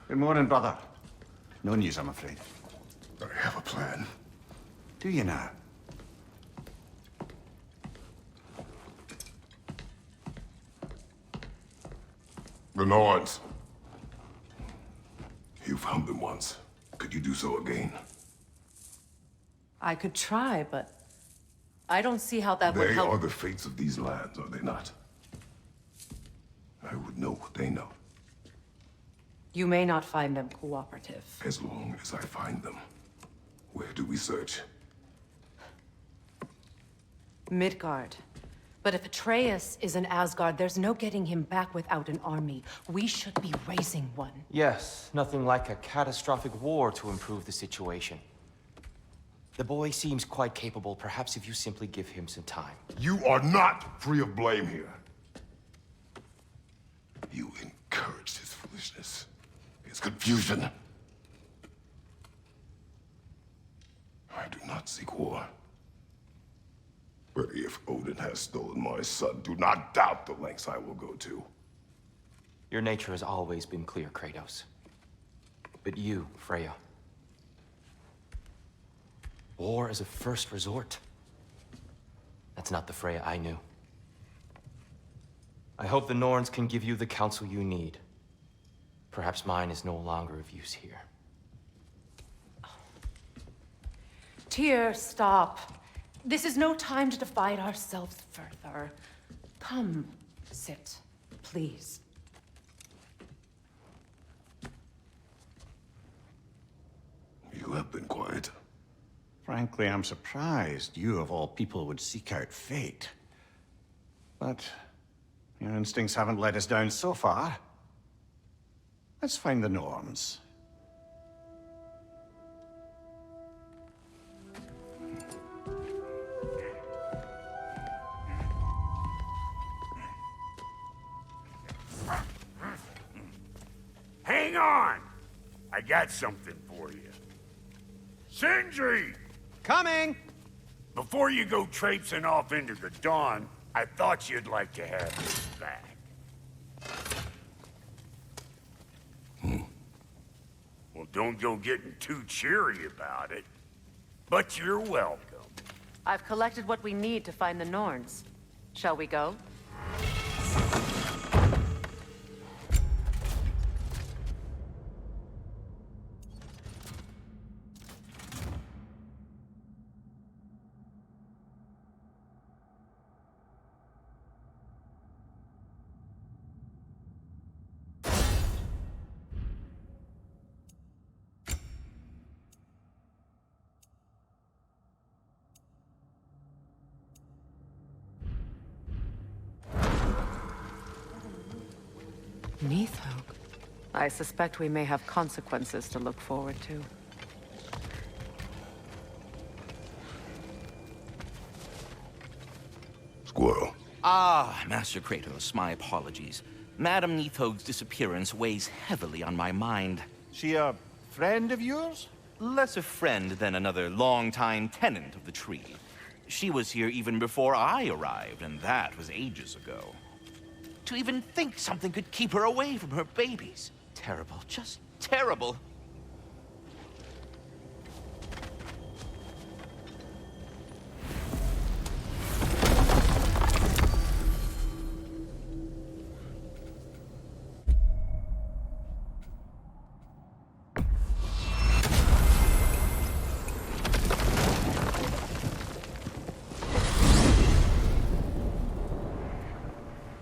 Good morning, brother. No news, I'm afraid. I have a plan. Do you now? The Norns. You found them once. Could you do so again? I could try, but I don't see how that would help. They are the fates of these lands, are they not? I would know what they know. You may not find them cooperative. As long as I find them. Where do we search? Midgard. But if Atreus is in Asgard, there's no getting him back without an army. We should be raising one. Yes, nothing like a catastrophic war to improve the situation. The boy seems quite capable. Perhaps if you simply give him some time. You are not free of blame here. You encouraged his foolishness, his confusion. I do not seek war. But if Odin has stolen my son, do not doubt the lengths I will go to. Your nature has always been clear, Kratos. But you, Freya. War as a first resort. That's not the Freya I knew. I hope the Norns can give you the counsel you need. Perhaps mine is no longer of use here. Tyr, stop. This is no time to divide ourselves further. Come, sit, please. You have been quiet. Frankly, I'm surprised you, of all people, would seek out fate. But your instincts haven't let us down so far. Let's find the Norns. Hang on! I got something for you. Sindri! Coming! Before you go traipsing off into the dawn, I thought you'd like to have this back. Well, don't go getting too cheery about it. But you're welcome. I've collected what we need to find the Norns. Shall we go? Nithog. I suspect we may have consequences to look forward to. Squirrel. Ah, Master Kratos, my apologies. Madame Nithog's disappearance weighs heavily on my mind. She a friend of yours? Less a friend than another longtime tenant of the tree. She was here even before I arrived, and that was ages ago. To even think something could keep her away from her babies. Terrible, just terrible.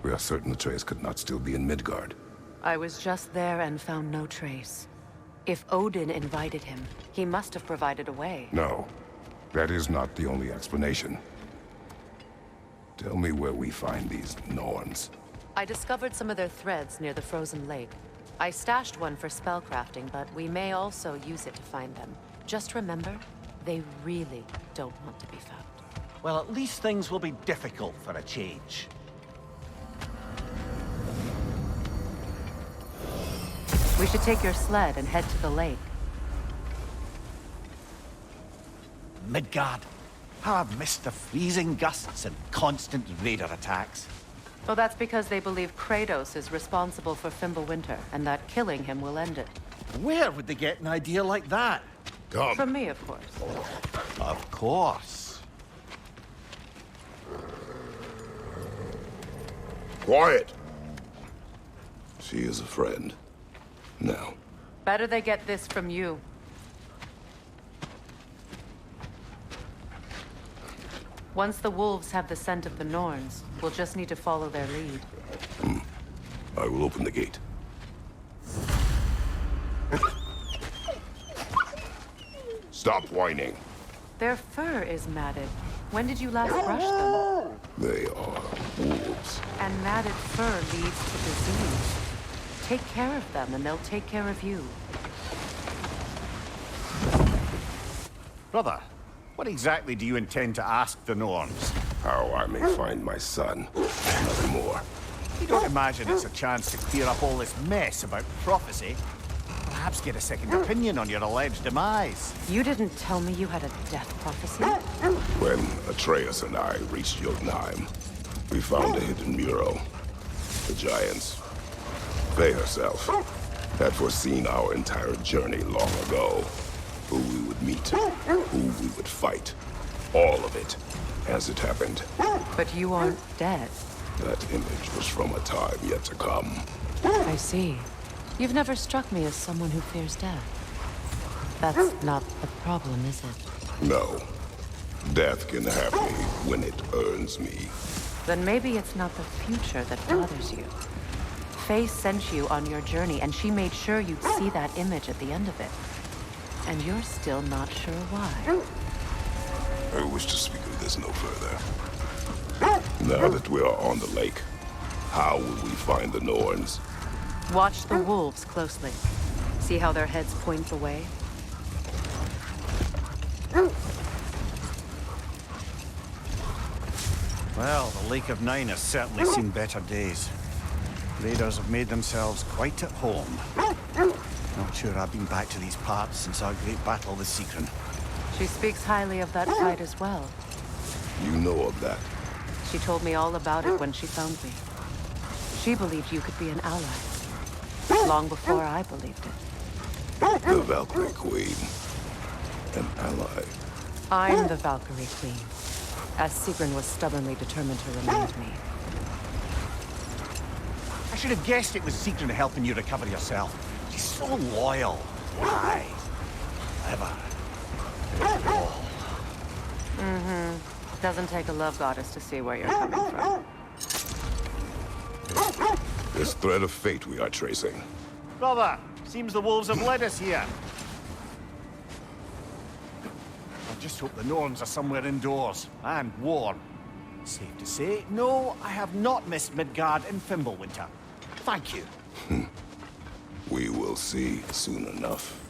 We are certain Atreus could not still be in Midgard. I was just there and found no trace. If Odin invited him, he must have provided a way. No, that is not the only explanation. Tell me where we find these Norns. I discovered some of their threads near the frozen lake. I stashed one for spellcrafting, but we may also use it to find them. Just remember, they really don't want to be found. Well, at least things will be difficult for a change. We should take your sled and head to the lake. Midgard. How I've missed the freezing gusts and constant raider attacks. Well, that's because they believe Kratos is responsible for Fimbulwinter, and that killing him will end it. Where would they get an idea like that? Come. From me, of course. Of course. Quiet. She is a friend. Now, Better they get this from you. Once the wolves have the scent of the Norns, we'll just need to follow their lead. I will open the gate. Stop whining. Their fur is matted. When did you last brush them? They are wolves. And matted fur leads to disease. Take care of them, and they'll take care of you. Brother, what exactly do you intend to ask the Norns? How I may find my son. Nothing more. You don't imagine it's a chance to clear up all this mess about prophecy? Perhaps get a second opinion on your alleged demise. You didn't tell me you had a death prophecy? When Atreus and I reached Jotunheim, we found a hidden mural. The giants, they herself, had foreseen our entire journey long ago. Who we would meet, who we would fight. All of it, as it happened. But you aren't dead. That image was from a time yet to come. I see. You've never struck me as someone who fears death. That's not the problem, is it? No. Death can have me when it earns me. Then maybe it's not the future that bothers you. Faye sent you on your journey, and she made sure you'd see that image at the end of it. And you're still not sure why. I wish to speak of this no further. Now that we are on the lake, how will we find the Norns? Watch the wolves closely. See how their heads point the way? Well, the Lake of Nine has certainly seen better days. Raiders have made themselves quite at home. Not sure I've been back to these parts since our great battle with Seekron. She speaks highly of that fight as well. You know of that. She told me all about it when she found me. She believed you could be an ally. Long before I believed it. The Valkyrie Queen. An ally. I'm the Valkyrie Queen, as Sigrun was stubbornly determined to remind me. I should have guessed it was Seekron helping you recover yourself. She's so loyal. Why? Clever. Doesn't take a love goddess to see where you're coming from. This thread of fate we are tracing. Brother, seems the wolves have led us here. I just hope the Norns are somewhere indoors and warm. Safe to say, no, I have not missed Midgard in Fimbulwinter. Thank you. We will see soon enough.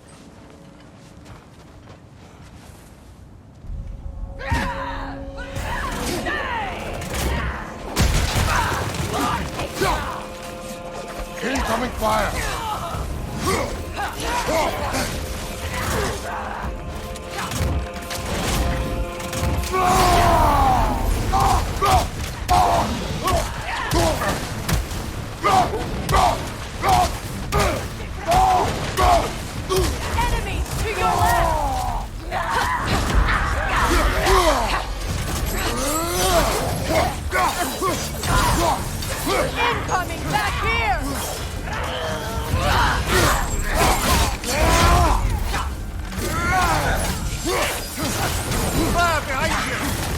Incoming fire! Enemy to your left! Incoming back here! Fire behind you!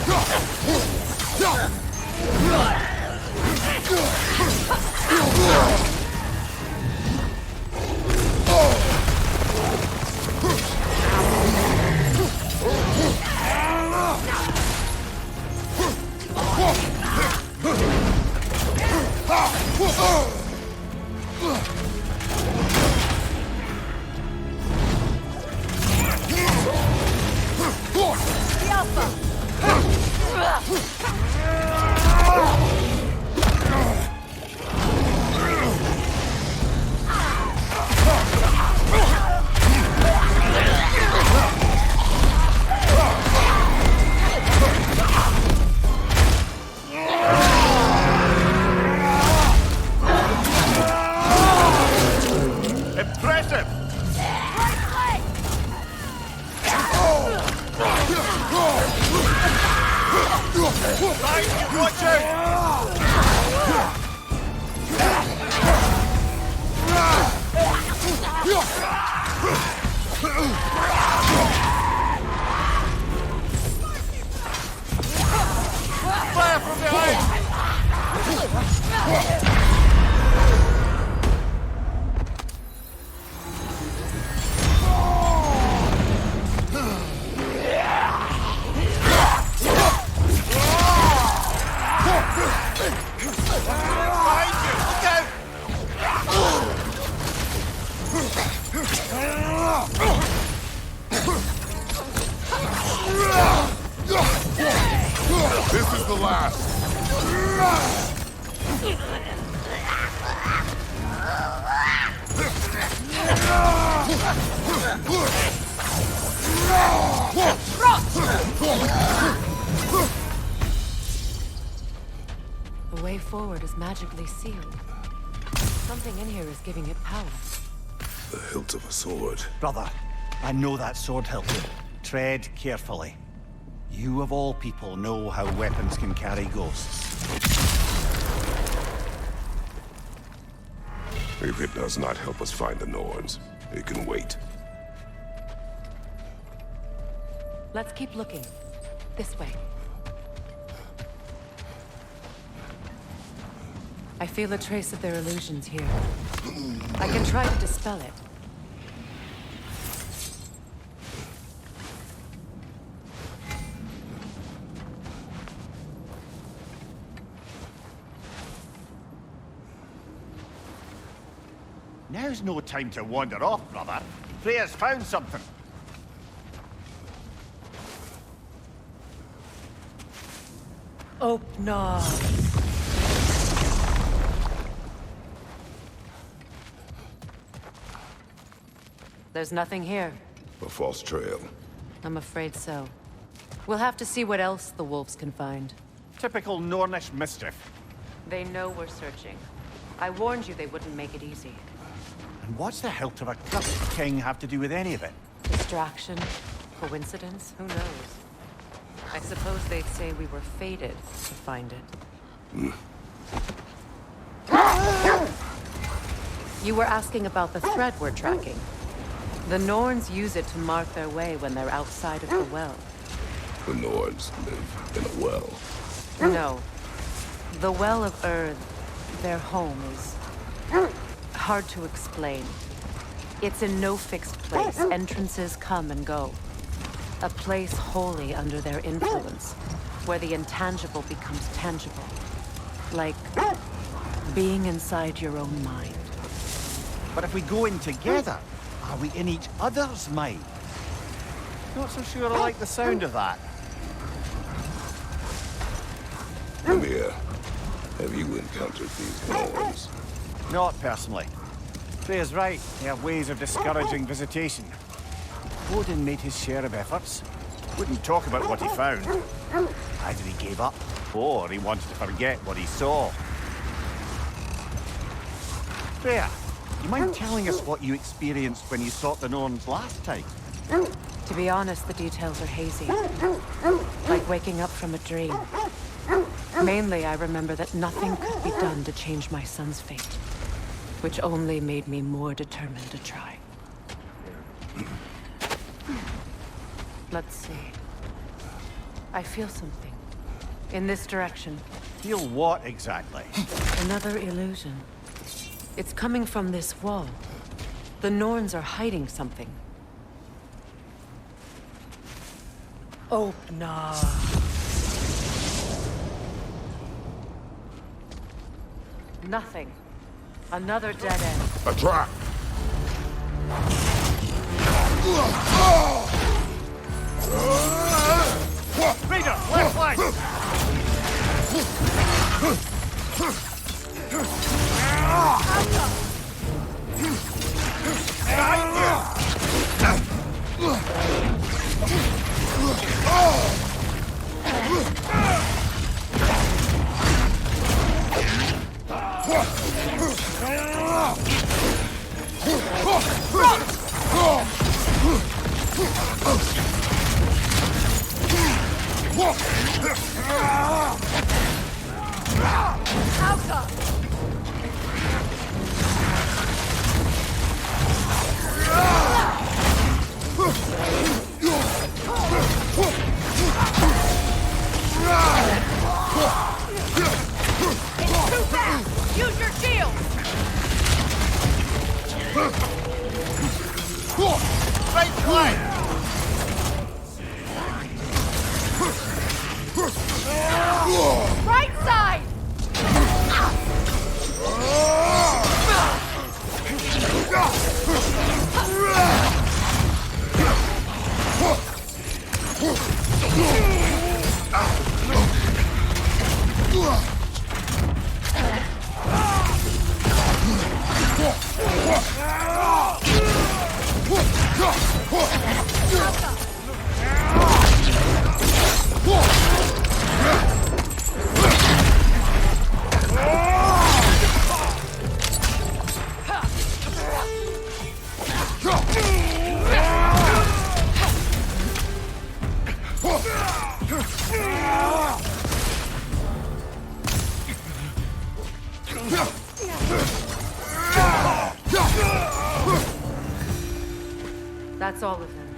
Watch out! Fire from behind! This is the last. The way forward is magically sealed. Something in here is giving it power. The hilt of a sword. Brother, I know that sword hilt. Tread carefully. You of all people know how weapons can carry ghosts. If it does not help us find the Norns, it can wait. Let's keep looking. This way. I feel a trace of their illusions here. I can try to dispel it. Now's no time to wander off, brother. Freya's found something. Oh, no. There's nothing here. A false trail. I'm afraid so. We'll have to see what else the wolves can find. Typical Nornish mischief. They know we're searching. I warned you they wouldn't make it easy. And what's the hilt of a cursed king have to do with any of it? Distraction? Coincidence? Who knows? I suppose they'd say we were fated to find it. You were asking about the thread we're tracking. The Norns use it to mark their way when they're outside of the well. The Norns live in a well. No. The Well of Earth, their home, is hard to explain. It's in no fixed place. Entrances come and go. A place wholly under their influence, where the intangible becomes tangible. Like being inside your own mind. But if we go in together, are we in each other's mind? Not so sure I like the sound of that. Mimir, have you encountered these Norns? Not personally. Freya's right. They have ways of discouraging visitation. Odin made his share of efforts. Wouldn't talk about what he found. Either he gave up, or he wanted to forget what he saw. Freya, you mind telling us what you experienced when you sought the Norns last time? To be honest, the details are hazy. Like waking up from a dream. Mainly, I remember that nothing could be done to change my son's fate. Which only made me more determined to try. Let's see. I feel something. In this direction. Feel what exactly? Another illusion. It's coming from this wall. The Norns are hiding something. Oh, no. Nothing. Another dead end. A trap! Raider, left flank! Right flank! Right side! That's all of them.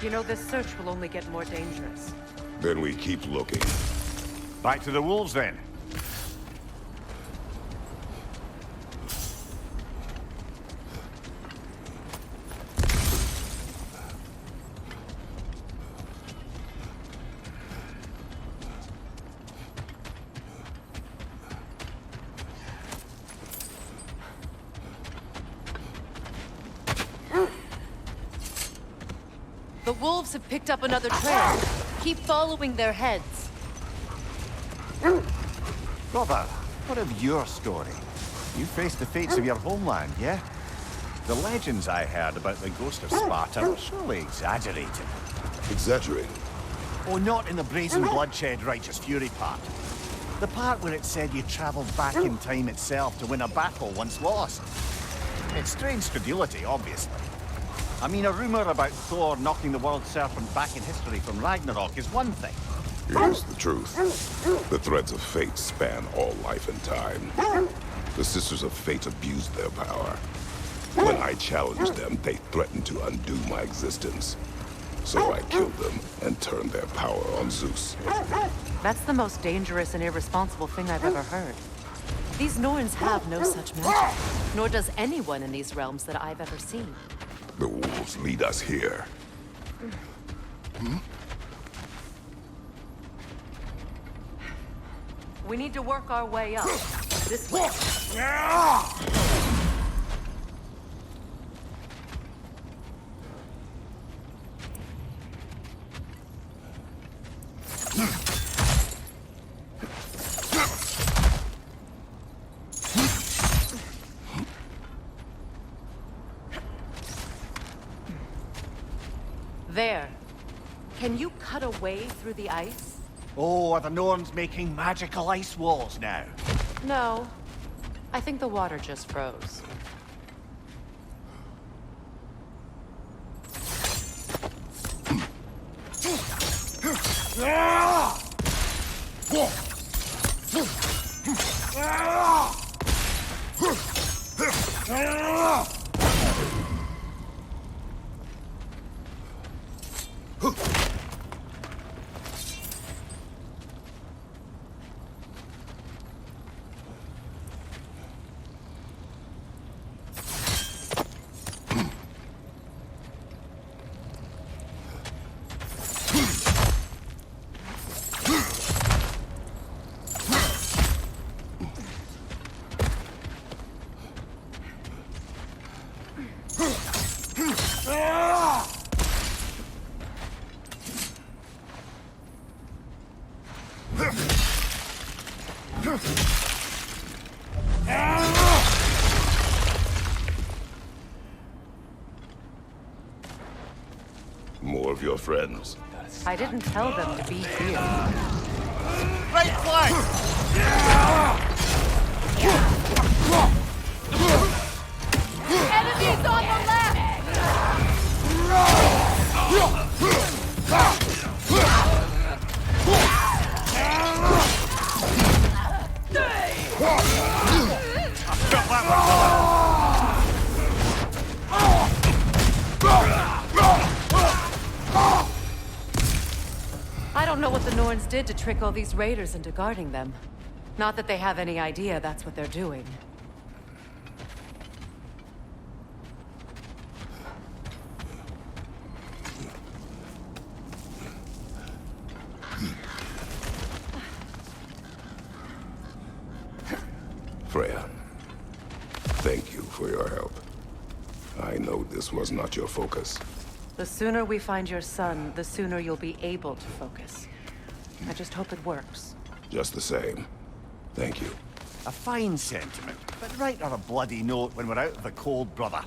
You know, this search will only get more dangerous. Then we keep looking. Back to the wolves, then. The wolves have picked up another trail. Keep following their heads. Brother, what of your story? You faced the fates of your homeland, yeah? The legends I heard about the ghost of Sparta were surely exaggerated. Exaggerating. Oh, not in the brazen bloodshed righteous fury part. The part where it said you travelled back in time itself to win a battle once lost. It's strange credulity, obviously. I mean, a rumor about Thor knocking the world serpent back in history from Ragnarok is one thing. Here's the truth. The threads of fate span all life and time. The Sisters of Fate abused their power. When I challenged them, they threatened to undo my existence. So I killed them and turned their power on Zeus. That's the most dangerous and irresponsible thing I've ever heard. These Norns have no such magic, nor does anyone in these realms that I've ever seen. The wolves lead us here. We need to work our way up. This way. There. Can you cut a way through the ice? Oh, are the Norns making magical ice walls now? No. I think the water just froze. More of your friends. I didn't tell them to be here. Right flank! Enemies on the left! I don't know what the Norns did to trick all these raiders into guarding them. Not that they have any idea that's what they're doing. for your help. I know this was not your focus. The sooner we find your son, the sooner you'll be able to focus. I just hope it works. Just the same. Thank you. A fine sentiment, but write her a bloody note when we're out of the cold, brother.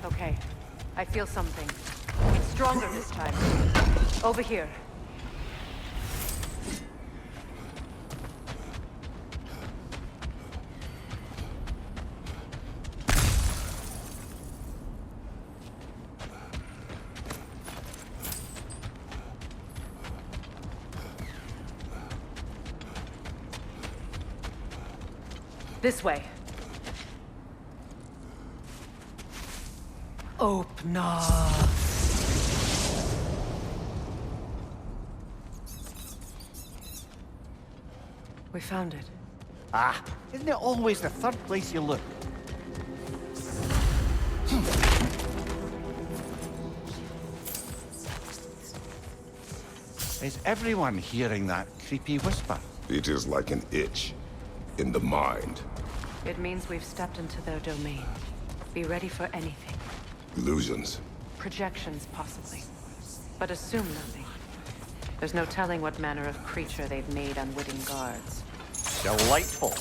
Okay, I feel something. Stronger this time. Over here. This way. Open up. We found it. Ah, isn't it always the third place you look? Is everyone hearing that creepy whisper? It is like an itch in the mind. It means we've stepped into their domain. Be ready for anything. Illusions. Projections, possibly. But assume nothing. There's no telling what manner of creature they've made unwitting guards. Delightful.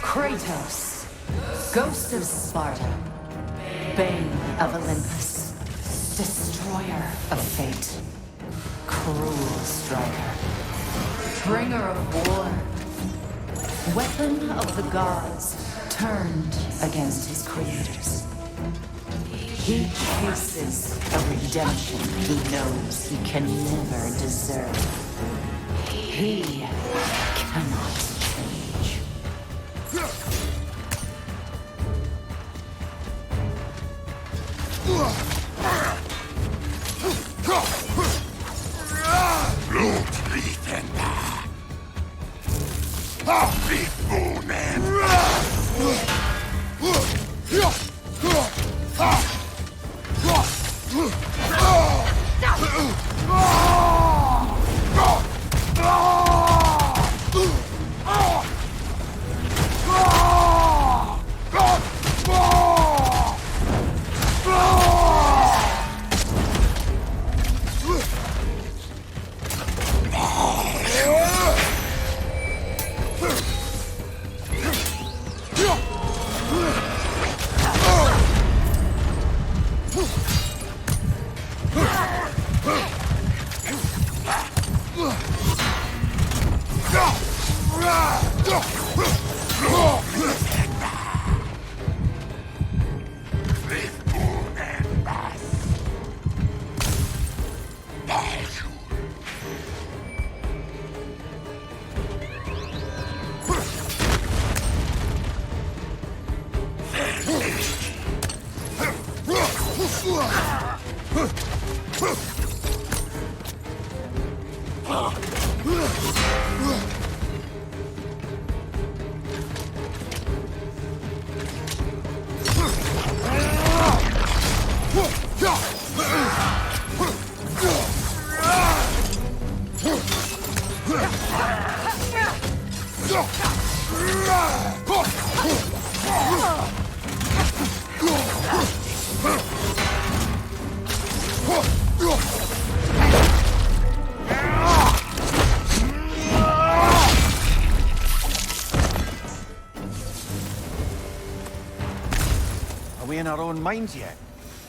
Kratos, Ghost of Sparta, Bane of Olympus, Destroyer of Fate, Cruel Striker, Bringer of War, Weapon of the Gods, turned against his creators. He chases a redemption he knows he can never deserve. He cannot change. Ah! Are we in our own minds yet?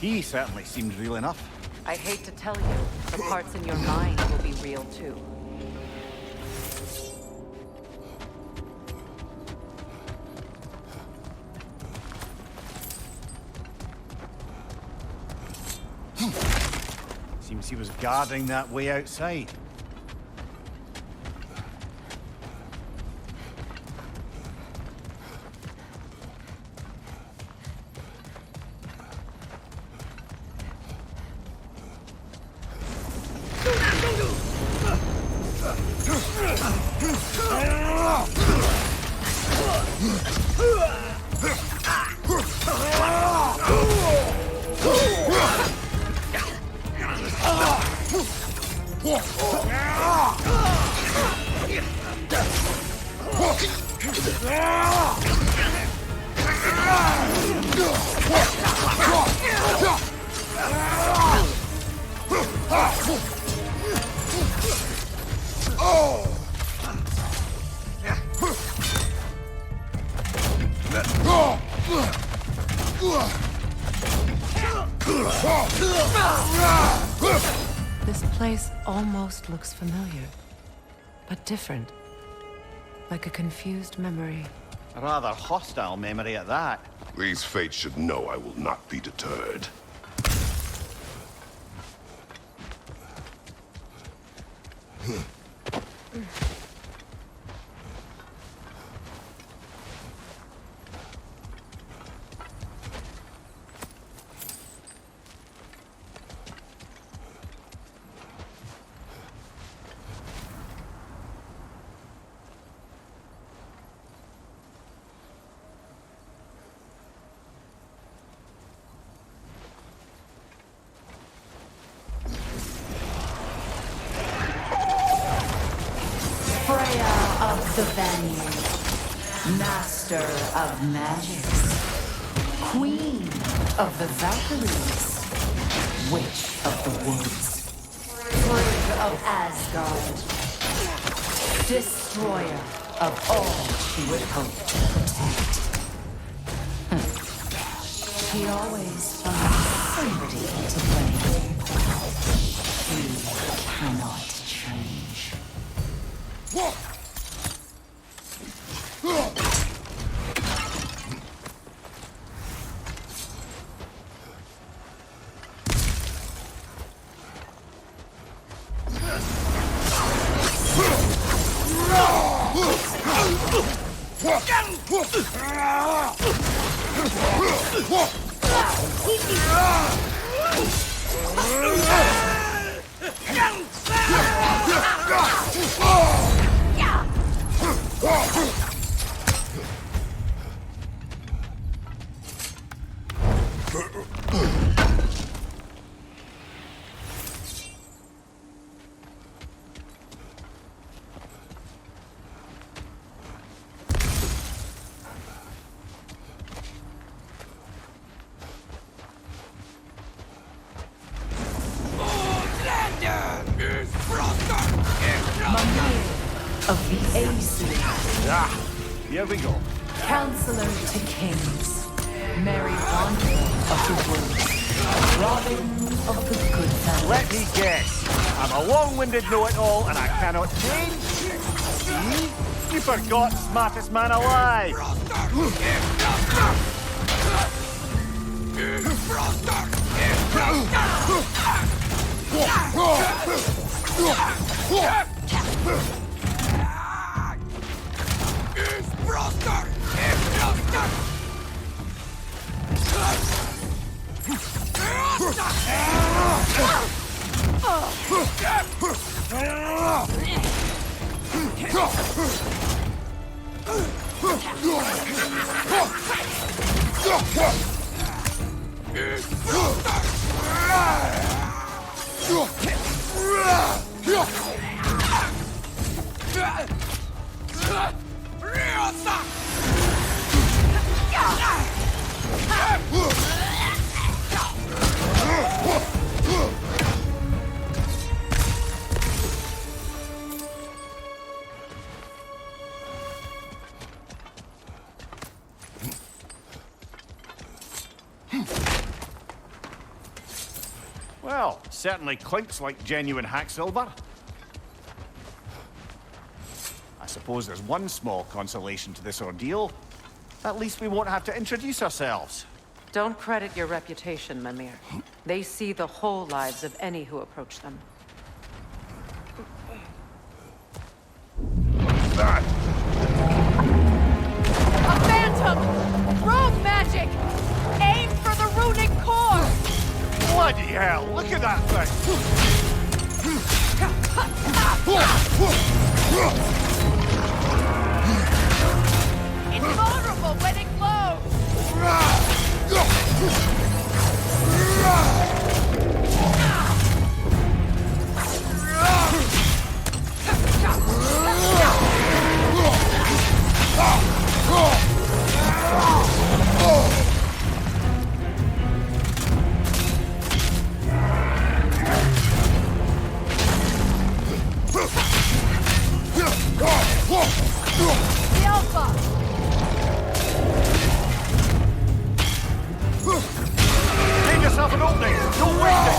He certainly seems real enough. I hate to tell you, the parts in your mind will be real too. Seems he was guarding that way outside. This place almost looks familiar, but different. Like a confused memory. A rather hostile memory at that. These fates should know I will not be deterred. Freya of the Vanir, Master of Magics, Queen of the Valkyries, Witch of the Woods, Frigg of Asgard, Destroyer of all she would hope to protect. She always finds somebody to blame. She cannot change. Of the Aesir, Ah, here we go. Counselor to Kings, Mary Wanderer of the Woods, Robin of the Good Fellows. Let me guess. I'm a long-winded know-it-all and I cannot change. See? You forgot, smartest man alive! Well, certainly clinks like genuine hack silver. I suppose there's one small consolation to this ordeal. At least we won't have to introduce ourselves. Don't credit your reputation, Mimir. They see the whole lives of any who approach them. That! A phantom! Rogue magic! Aim for the runic core! Bloody hell, look at that thing! It's vulnerable when it glows! The Alpha! Give yourself an opening! Don't waste it!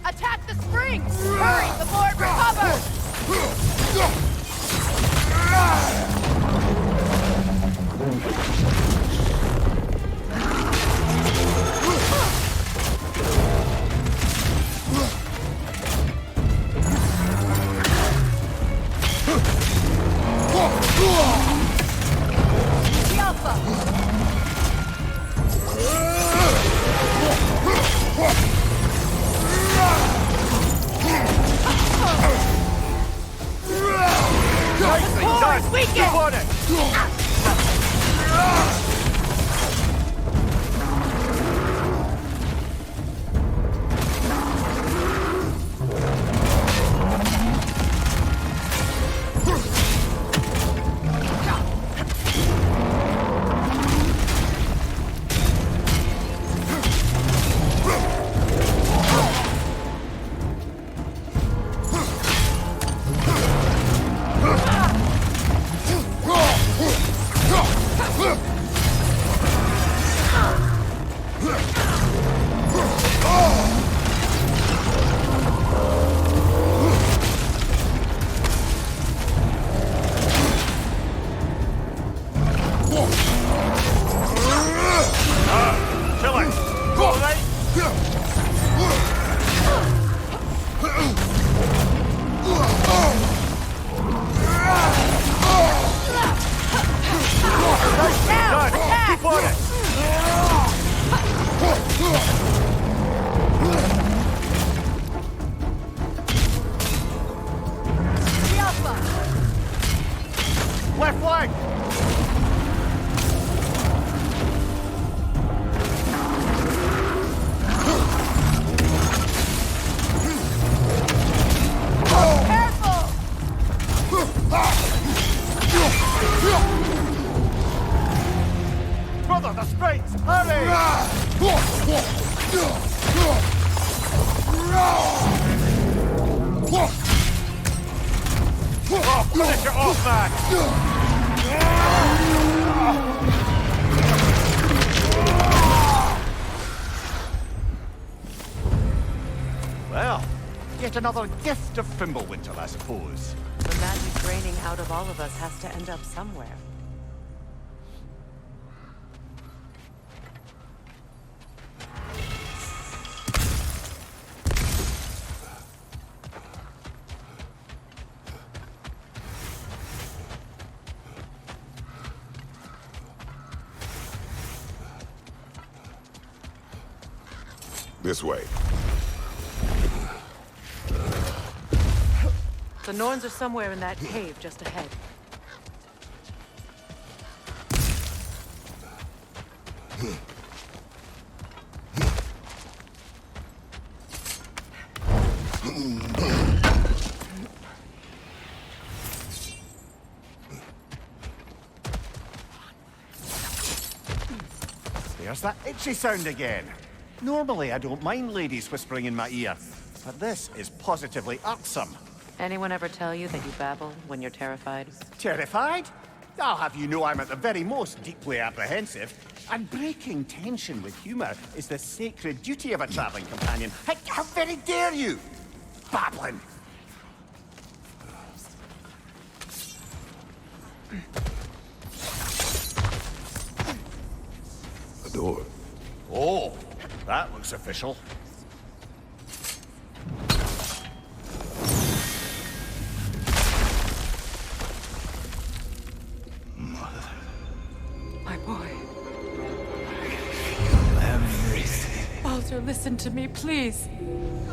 Attack the springs! Hurry, the board recovers! The Alpha! Nicely done! Weaken! Keep on it! Left flank! Brother, the springs! Hurry! Oh, finish it off, man! Well, yet another gift of Fimbulwinter, I suppose. The magic draining out of all of us has to end up somewhere. This way. The Norns are somewhere in that cave just ahead. There's that itchy sound again. Normally, I don't mind ladies whispering in my ear, but this is positively irksome. Anyone ever tell you that you babble when you're terrified? Terrified? I'll have you know I'm at the very most deeply apprehensive. And breaking tension with humor is the sacred duty of a traveling companion. How very dare you! Babbling! A door. Oh, that looks official. My boy. Everything. Baldur, listen to me, please.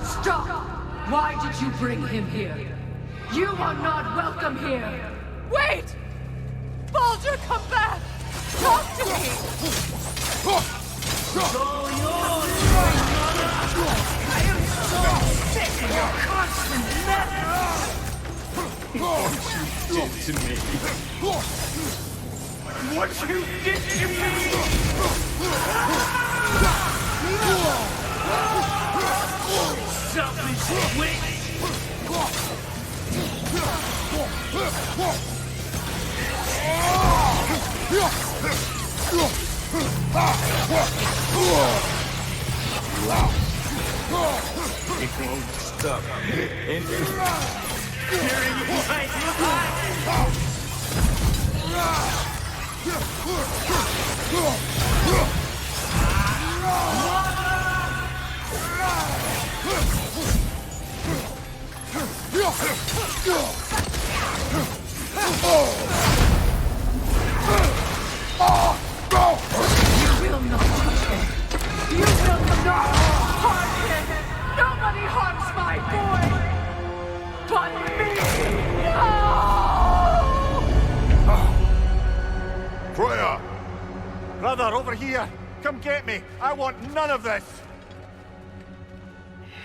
Stop! Why did you bring him here? You are not welcome here! Wait! Baldur, come back! Talk to me! I am so sick of your constant What you did to me. What you did to me! Selfish witch! It won't stop. And hearing you fight You will not touch him! You will not harm him! Nobody harms my boy! But me! No! Freya! Brother, over here! Come get me! I want none of this!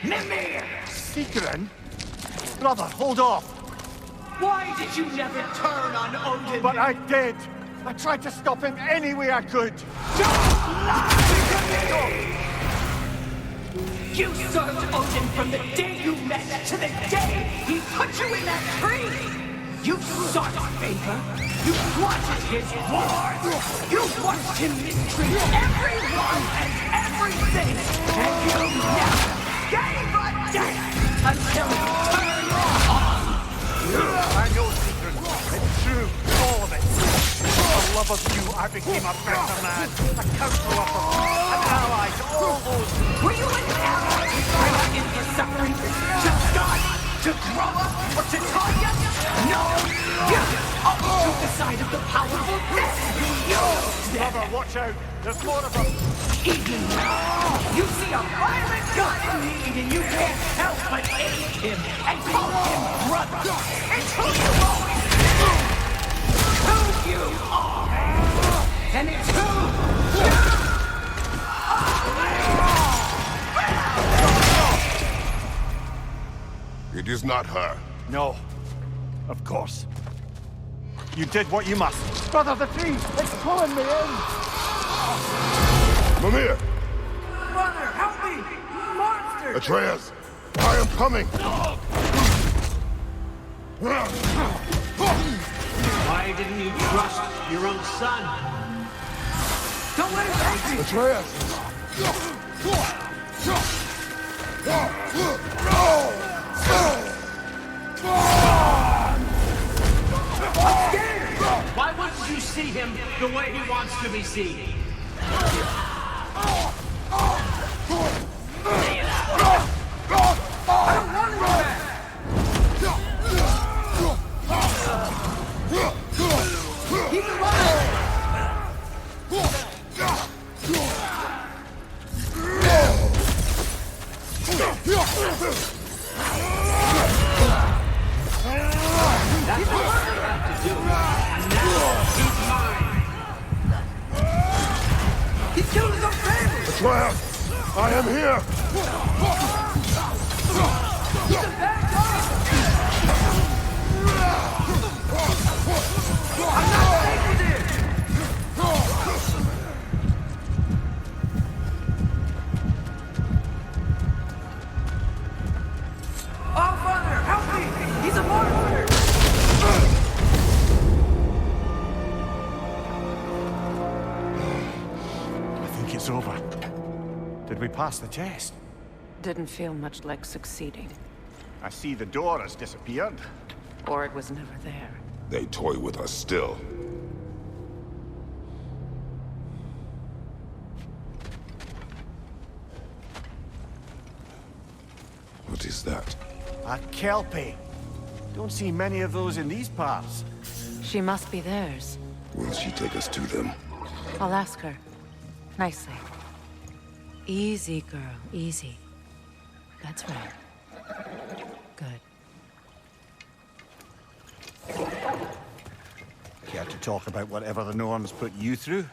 Mimir! Secret? Brother, hold off! Why did you never turn on Odin? But I did! I tried to stop him any way I could! You served Odin from the day you met to the day he put you in that tree! You sought favor, you wanted his wars, you watched him mistreat everyone and everything, and you never gave a damn until he turned on you! I know, Secret. It's true. All of it. For the love of you, I became a better man. A counselor for an ally to all those. Were you an ally to bring in the suffering? To God? To grow up? Or to Tanya? No! You always took the side of the powerful. That's who you Brother, watch out. There's more of them. Even now, you see a violent god in need and you can't help but aid him and call him brother. It's who you always been. Who you are. And it's who you are. It is not her. No. Of course. You did what you must. Brother, the tree! It's pulling me in! Mimir! Brother, help me! Monster! Atreus! I am coming! Why didn't you trust your own son? Don't let him take me! Atreus! Why wouldn't you see him the way he wants to be seen? I don't want to go back! Keep it running! That's all I have to do. And now, he's mine! He killed his own family! Atreus! I am here! He's a bad guy! I'm not safe with him! Oh, Father, help me! He's a monster! I think it's over. Did we pass the test? Didn't feel much like succeeding. I see the door has disappeared. Or it was never there. They toy with us still. What is that? A Kelpie. Don't see many of those in these parts. She must be theirs. Will she take us to them? I'll ask her. Nicely. Easy, girl. Easy. That's right. Good. Care to talk about whatever the Norns put you through?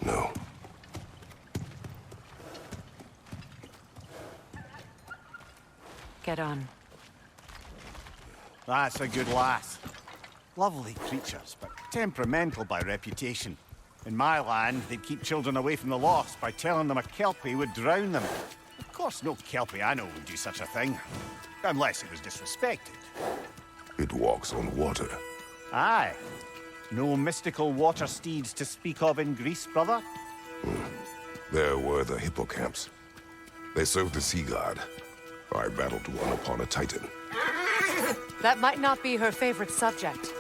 No. Get on. That's a good lass. Lovely creatures, but temperamental by reputation. In my land, they'd keep children away from the lost by telling them a Kelpie would drown them. Of course, no Kelpie I know would do such a thing. Unless it was disrespected. It walks on water. Aye. No mystical water steeds to speak of in Greece, brother? There were the hippocamps. They served the sea god. I battled one upon a titan. That might not be her favorite subject.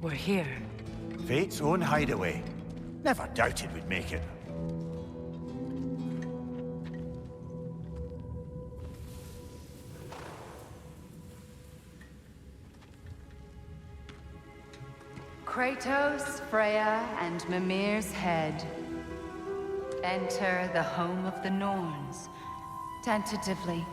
We're here. Fate's own hideaway. Never doubted we'd make it. Kratos, Freya, and Mimir's head. Enter the home of the Norns. Tentatively.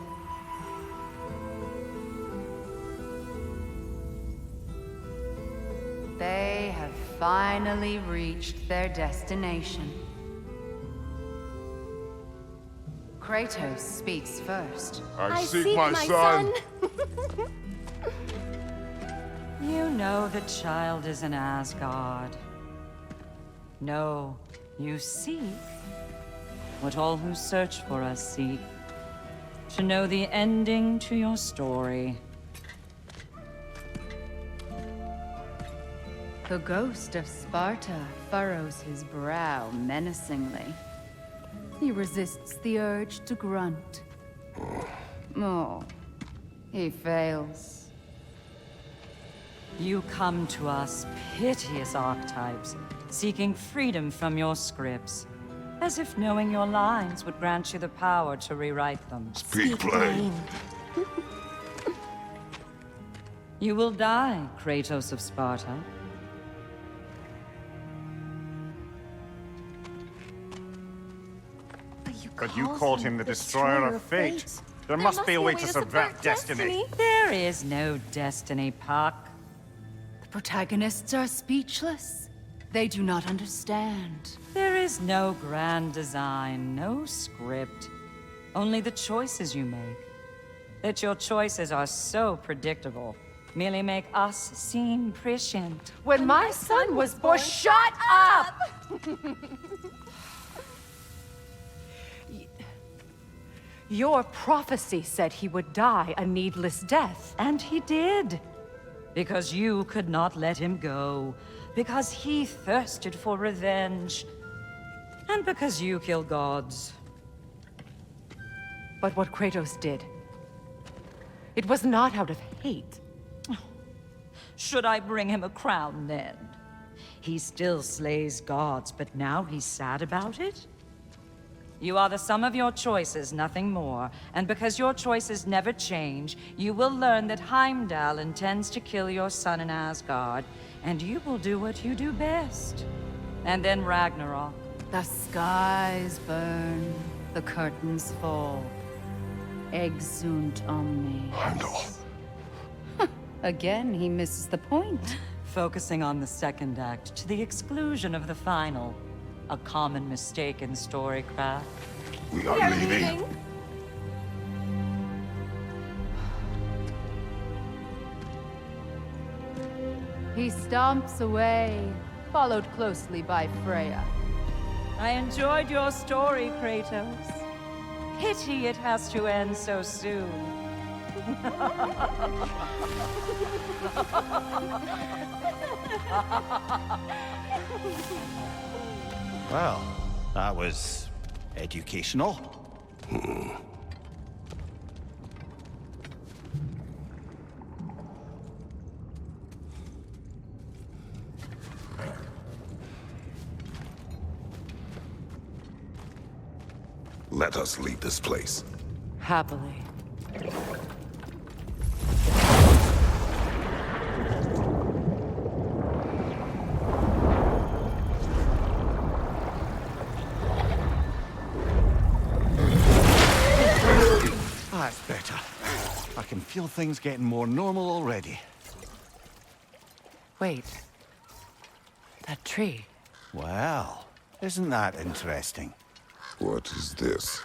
They have finally reached their destination. Kratos speaks first. I seek my son! You know the child is in Asgard. No, you seek what all who search for us seek. To know the ending to your story. The ghost of Sparta furrows his brow menacingly. He resists the urge to grunt. Oh, he fails. You come to us, piteous archetypes, seeking freedom from your scripts. As if knowing your lines would grant you the power to rewrite them. Speak plain. You will die, Kratos of Sparta. But you called him the destroyer of fate. There must be a way to subvert destiny. There is no destiny, Puck. The protagonists are speechless. They do not understand. There is no grand design, no script. Only the choices you make. That your choices are so predictable merely make us seem prescient. When my son was born, shut up! Your prophecy said he would die a needless death. And he did. Because you could not let him go. Because he thirsted for revenge. And because you kill gods. But what Kratos did, it was not out of hate. Should I bring him a crown then? He still slays gods, but now he's sad about it? You are the sum of your choices, nothing more. And because your choices never change, you will learn that Heimdall intends to kill your son in Asgard, and you will do what you do best. And then Ragnarok. The skies burn, the curtains fall. Exunt omnes. Heimdall. Again, he misses the point. Focusing on the second act to the exclusion of the final. A common mistake in storycraft. We are leaving. He stomps away, followed closely by Freya. I enjoyed your story, Kratos. Pity it has to end so soon. Well, that was educational. Let us leave this place. Happily. That's better. I can feel things getting more normal already. Wait. That tree. Well, isn't that interesting? What is this?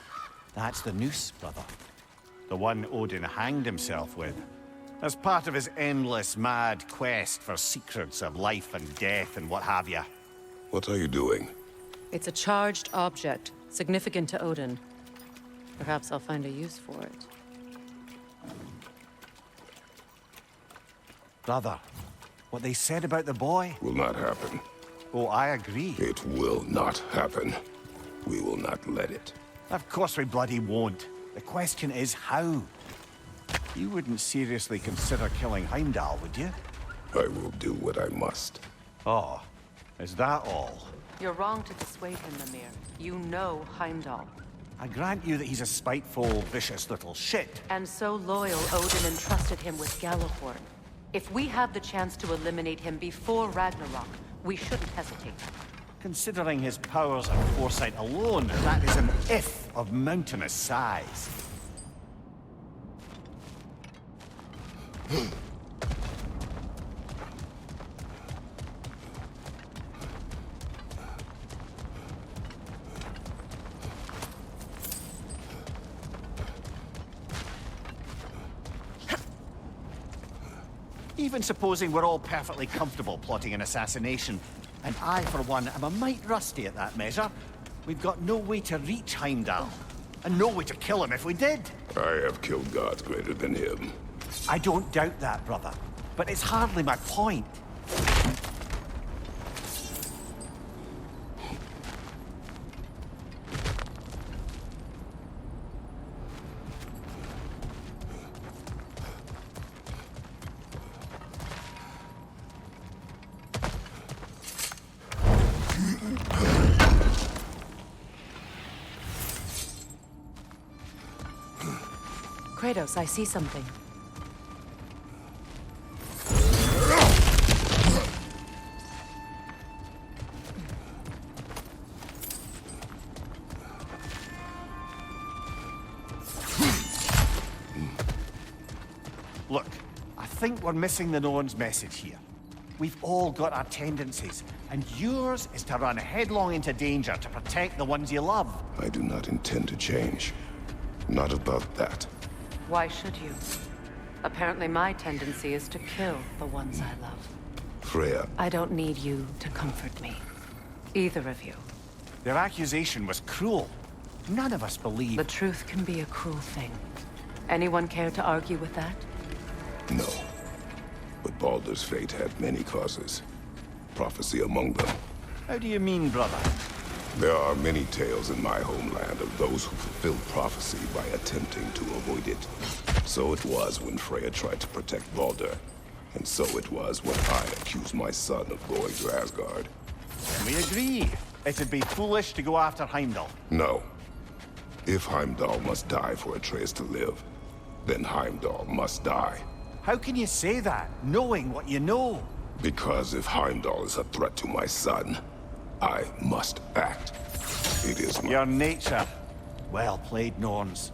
That's the noose, brother. The one Odin hanged himself with. As part of his endless, mad quest for secrets of life and death and what have you. What are you doing? It's a charged object, significant to Odin. Perhaps I'll find a use for it. Brother, what they said about the boy? Will not happen. Oh, I agree. It will not happen. We will not let it. Of course we bloody won't. The question is how. You wouldn't seriously consider killing Heimdall, would you? I will do what I must. Oh, is that all? You're wrong to dissuade him, Mimir. You know Heimdall. I grant you that he's a spiteful, vicious little shit. And so loyal, Odin entrusted him with Gjallarhorn. If we have the chance to eliminate him before Ragnarok, we shouldn't hesitate. Considering his powers and foresight alone, that is an if of mountainous size. Even supposing we're all perfectly comfortable plotting an assassination, and I, for one, am a mite rusty at that measure, we've got no way to reach Heimdall, and no way to kill him if we did. I have killed gods greater than him. I don't doubt that, brother, but it's hardly my point. Kratos, I see something. Look, I think we're missing the Norn's message here. We've all got our tendencies, and and yours is to run headlong into danger to protect the ones you love. I do not intend to change. Not about that. Why should you? Apparently my tendency is to kill the ones I love. Freya, I don't need you to comfort me. Either of you. Their accusation was cruel. None of us believe. The truth can be a cruel thing. Anyone care to argue with that? no. But Baldur's fate had many causes. Prophecy among them. How do you mean, brother? There are many tales in my homeland of those who fulfilled prophecy by attempting to avoid it. So it was when Freya tried to protect Baldur. And so it was when I accused my son of going to Asgard. We agree. It'd be foolish to go after Heimdall. No. If Heimdall must die for Atreus to live, then Heimdall must die. How can you say that, knowing what you know? Because if Heimdall is a threat to my son, I must act. It is my... Your nature. Well played, Norns.